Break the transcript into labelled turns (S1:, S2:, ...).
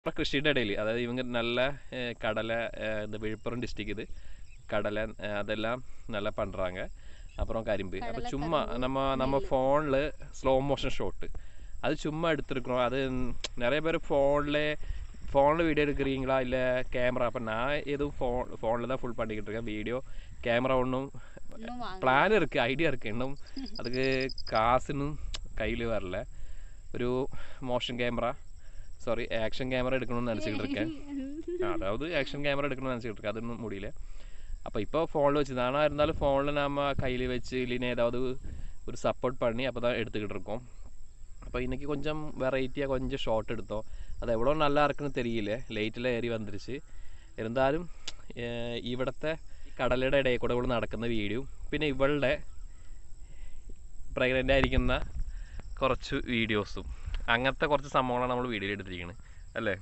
S1: இப்போ கிருஷ்ணகிரி இடையில அதாவது இவங்க நல்ல கடலை இந்த விழுப்புரம் டிஸ்ட்ரிக்ட் இது கடலை அதெல்லாம் நல்லா பண்ணுறாங்க. அப்புறம் கரும்பு. அப்போ சும்மா நம்ம ஃபோனில் ஸ்லோ மோஷன் ஷாட்டு அது சும்மா எடுத்துருக்குறோம். அது நிறைய பேர் ஃபோனில் வீடியோ எடுக்கிறீங்களா இல்லை கேமரா? அப்போ நான் எதுவும் ஃபோனில் தான் ஃபுல் பண்ணிக்கிட்டு இருக்கேன் வீடியோ. கேமரா ஒன்றும் பிளான் இருக்குது, ஐடியா இருக்குது, இன்னும் அதுக்கு காசுன்னு கையில் வரல. ഒരു മോഷൻ ക്യാമറ ആക്ഷൻ ക്യാമറ എടുക്കണമെന്ന് നനച്ചിട്ട് இருக்கேன். அதாவது ஆக்ஷன் கேமரா எடுக்கணும்னு நினச்சிட்டு இருக்கேன். அது இன்னும் முடியல. அப்போ இப்போ ஃபோனில் வச்சு தானா இருந்தாலும் ஃபோனில் நம்ம கையில் வச்சு இல்லைன்னா ஏதாவது ஒரு சப்போர்ட் பண்ணி அப்போ தான் எடுத்துக்கிட்டு இருக்கோம். அப்போ இன்றைக்கி கொஞ்சம் வெரைட்டியாக கொஞ்சம் ஷார்ட் எடுத்தோம். அது எவ்வளோ நல்லா இருக்குன்னு தெரியல, லைറ്റിൽ ഏറി വന്നിരിച്ച്. இருந்தாலும் ഇവിടുത്തെ കടലയുടെ ഇടയിൽ കൂടെ നടക്കുന്ന വീഡിയോ, പിന്നെ ഇവളുടെ പ്രഗ്നൻ്റ് ആയിരിക്കുന്ന കുറച്ച് വീഡിയോസും അങ്ങനത്തെ കുറച്ച് സംഭവങ്ങളാണ് നമ്മൾ വീഡിയോയിൽ എടുത്തിരിക്കുന്നത് അല്ലേ?